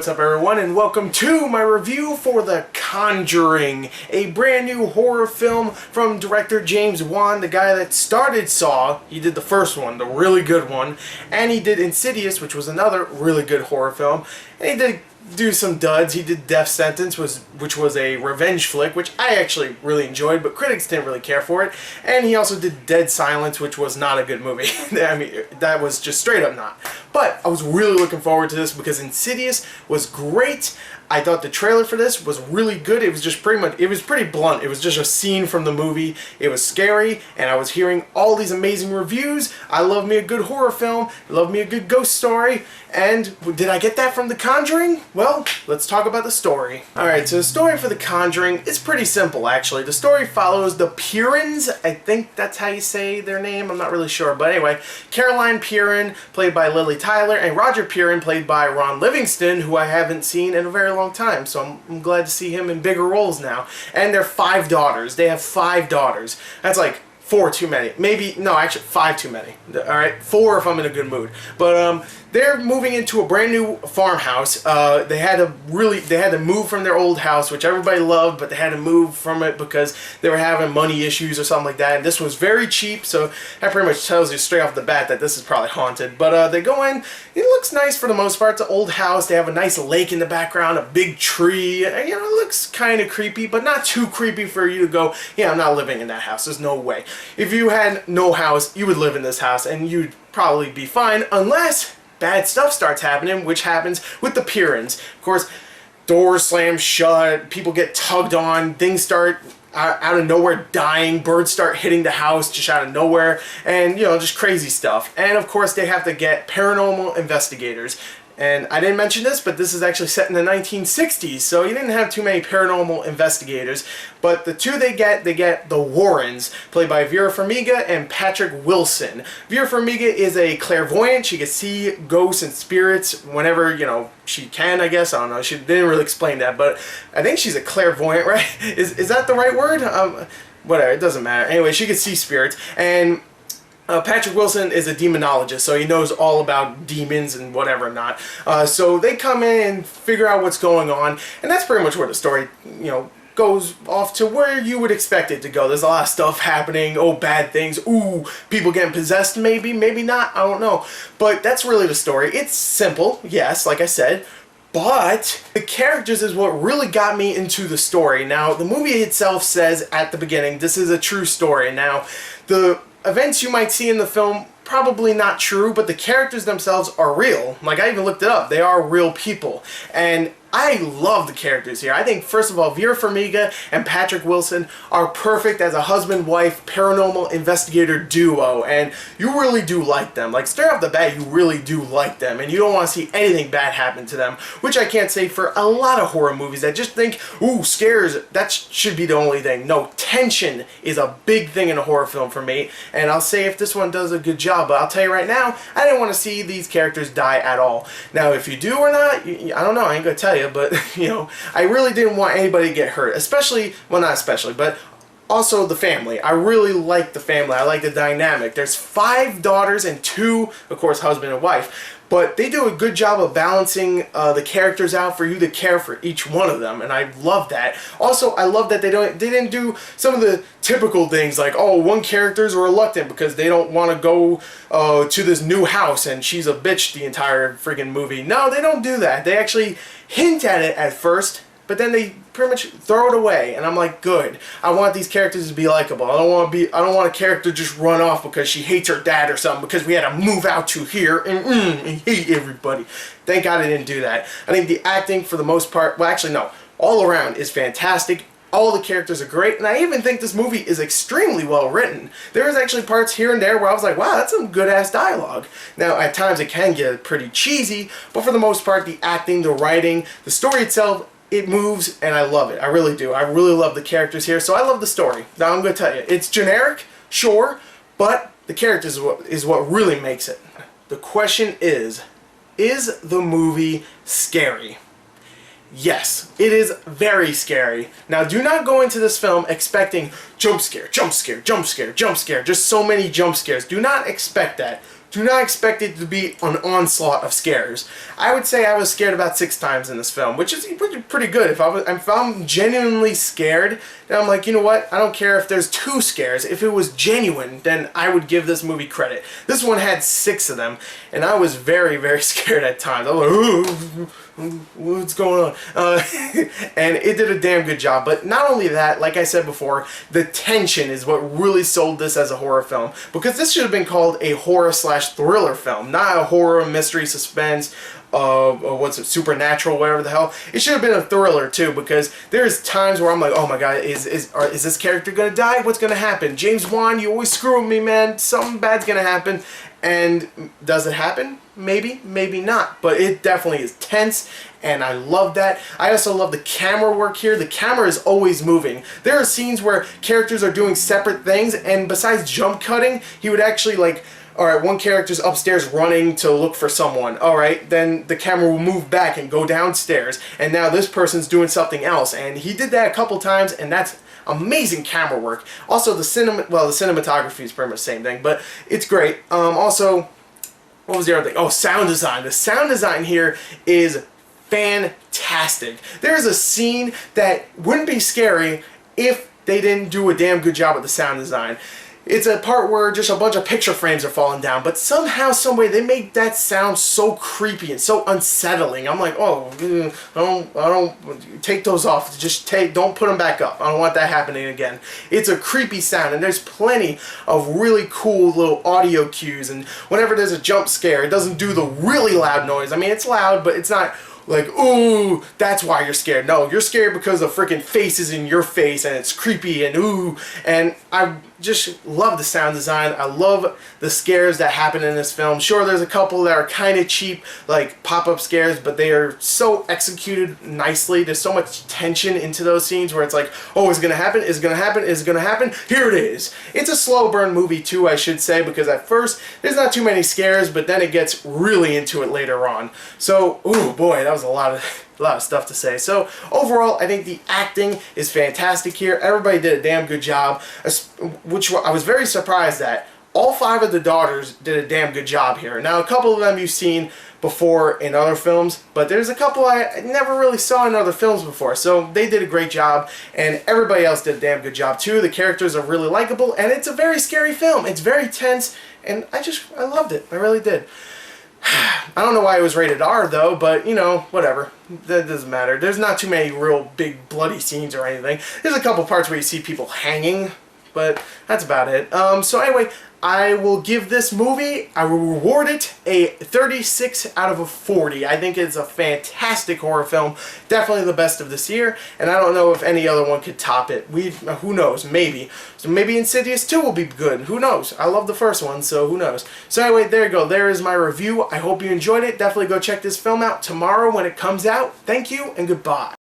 What's up everyone, and welcome to my review for The Conjuring, a brand new horror film from director James Wan, the guy that started Saw. He did the first one, the really good one, and he did Insidious, which was another really good horror film, and he did do some duds. He did Death Sentence, which was a revenge flick, which I actually really enjoyed, but critics didn't really care for it. And he also did Dead Silence, which was not a good movie. I mean, that was just straight up not. But I was really looking forward to this because Insidious was great. I thought the trailer for this was really good. It was just it was pretty blunt. It was just a scene from the movie. It was scary, and I was hearing all these amazing reviews. I love me a good horror film. I love me a good ghost story. And did I get that from The Conjuring? Well, let's talk about the story. Alright, so the story for The Conjuring is pretty simple, actually. The story follows the Pirrons. I think that's how you say their name. I'm not really sure. But anyway, Caroline Pirron, played by Lily Tyler, and Roger Pirron, played by Ron Livingston, who I haven't seen in a very long time. So I'm glad to see him in bigger roles now. And their 5 daughters. They have 5 daughters. That's like 4 too many. Maybe, no, actually 5 too many. Alright, 4 if I'm in a good mood. But they're moving into a brand new farmhouse. They had to move from their old house, which everybody loved, but they had to move from it because they were having money issues or something like that. And this was very cheap, so that pretty much tells you straight off the bat that this is probably haunted. But they go in. It looks nice for the most part. It's an old house. They have a nice lake in the background, a big tree. And, you know, it looks kind of creepy, but not too creepy for you to go, yeah, I'm not living in that house. There's no way. If you had no house, you would live in this house, and you'd probably be fine, unless bad stuff starts happening, which happens with the Pirrons. Of course, doors slam shut, people get tugged on, things start out of nowhere dying, birds start hitting the house just out of nowhere, and, you know, just crazy stuff. And of course, they have to get paranormal investigators. And I didn't mention this, but this is actually set in the 1960s, so you didn't have too many paranormal investigators. But the two they get the Warrens, played by Vera Farmiga and Patrick Wilson. Vera Farmiga is a clairvoyant. She can see ghosts and spirits whenever, you know, she can, I guess. I don't know. She didn't really explain that, but I think she's a clairvoyant, right? Is that the right word? Whatever, it doesn't matter. Anyway, she can see spirits. And Patrick Wilson is a demonologist, so he knows all about demons and whatever not. So they come in and figure out what's going on, and that's pretty much where the story, you know, goes off to where you would expect it to go. There's a lot of stuff happening. Oh, bad things. Ooh, people getting possessed, maybe, maybe not. I don't know. But that's really the story. It's simple, yes, like I said. But the characters is what really got me into the story. Now, the movie itself says at the beginning, this is a true story. Now, the events you might see in the film, probably not true, but the characters themselves are real. Like, I even looked it up. They are real people. And I love the characters here. I think, first of all, Vera Farmiga and Patrick Wilson are perfect as a husband-wife paranormal investigator duo, and you really do like them. Like, straight off the bat, you really do like them, and you don't want to see anything bad happen to them, which I can't say for a lot of horror movies that just think, ooh, scares, that should be the only thing. No, tension is a big thing in a horror film for me, and I'll say if this one does a good job, but I'll tell you right now, I didn't want to see these characters die at all. Now, if you do or not, I don't know, I ain't gonna tell you. But, you know, I really didn't want anybody to get hurt, especially, well, not especially, but also the family. I really like the family. I like the dynamic. There's 5 daughters and 2, of course, husband and wife. But they do a good job of balancing the characters out for you to care for each one of them, and I love that. Also, I love that they didn't do some of the typical things like, oh, one character's reluctant because they don't want to go to this new house and she's a bitch the entire friggin' movie. No, they don't do that. They actually hint at it at first, but then they pretty much throw it away, and I'm like, good. I want these characters to be likable. I don't want a character just run off because she hates her dad or something because we had to move out to here and hate everybody. Thank God I didn't do that. I think the acting for the most part, well, actually no, all around is fantastic. All the characters are great, and I even think this movie is extremely well written. There's actually parts here and there where I was like, wow, that's some good-ass dialogue. Now, at times it can get pretty cheesy, but for the most part, the acting, the writing, the story itself, it moves, and I love it. I really do. I really love the characters here, so I love the story. Now, I'm going to tell you, it's generic, sure, but the characters is what really makes it. The question is the movie scary? Yes, it is very scary. Now, do not go into this film expecting jump scare, jump scare, jump scare, jump scare, just so many jump scares. Do not expect that. do not expect it to be an onslaught of scares. I would say I was scared about 6 times in this film, which is pretty good. If I'm genuinely scared, then I'm like, you know what? I don't care if there's 2 scares. If it was genuine, then I would give this movie credit. This one had 6 of them, and I was very, very scared at times. I was like, ooh, what's going on? And it did a damn good job. But not only that, like I said before, the tension is what really sold this as a horror film, because this should have been called a horror/thriller film, not a horror, mystery, suspense, what's it, supernatural, whatever the hell. It should have been a thriller too, because there's times where I'm like, oh my god, is this character gonna die? What's gonna happen? James Wan, you always screw with me, man. Something bad's gonna happen. And does it happen? Maybe, maybe not. But it definitely is tense, and I love that. I also love the camera work here. The camera is always moving. There are scenes where characters are doing separate things, and besides jump cutting, he would actually, like, alright, one character's upstairs running to look for someone. Alright, then the camera will move back and go downstairs, and now this person's doing something else. And he did that a couple times, and that's amazing camera work. Also, the cinematography is pretty much the same thing, but it's great. Also, what was the other thing? Oh, sound design. The sound design here is fantastic. There's a scene that wouldn't be scary if they didn't do a damn good job with the sound design. It's a part where just a bunch of picture frames are falling down, but somehow, someway, they make that sound so creepy and so unsettling. I'm like, oh, I don't take those off. Don't put them back up. I don't want that happening again. It's a creepy sound, and there's plenty of really cool little audio cues. And whenever there's a jump scare, it doesn't do the really loud noise. I mean, it's loud, but it's not like, ooh, that's why you're scared. No, you're scared because the freaking face is in your face and it's creepy and ooh. And I just love the sound design. I love the scares that happen in this film. Sure, there's a couple that are kind of cheap, like pop-up scares, but they are so executed nicely. There's so much tension into those scenes where it's like, oh, is it gonna happen? Is it gonna happen? Is it gonna happen? Here it is. It's a slow burn movie too, I should say, because at first there's not too many scares, but then it gets really into it later on. So, ooh boy, that was a lot of stuff to say. So overall, I think the acting is fantastic here. Everybody did a damn good job, which I was very surprised at. All 5 of the daughters did a damn good job here. Now, a couple of them you've seen before in other films, but there's a couple I never really saw in other films before, so they did a great job, and everybody else did a damn good job too. The characters are really likable, and it's a very scary film. It's very tense, and I loved it. I really did. I don't know why it was rated R though, but you know, whatever. That doesn't matter. There's not too many real big bloody scenes or anything. There's a couple parts where you see people hanging, but that's about it. So anyway, I will give this movie, I will reward it a 36 out of a 40. I think it's a fantastic horror film. Definitely the best of this year, and I don't know if any other one could top it. Who knows? Maybe. So maybe Insidious 2 will be good. Who knows? I love the first one, so who knows? So anyway, there you go. There is my review. I hope you enjoyed it. Definitely go check this film out tomorrow when it comes out. Thank you, and goodbye.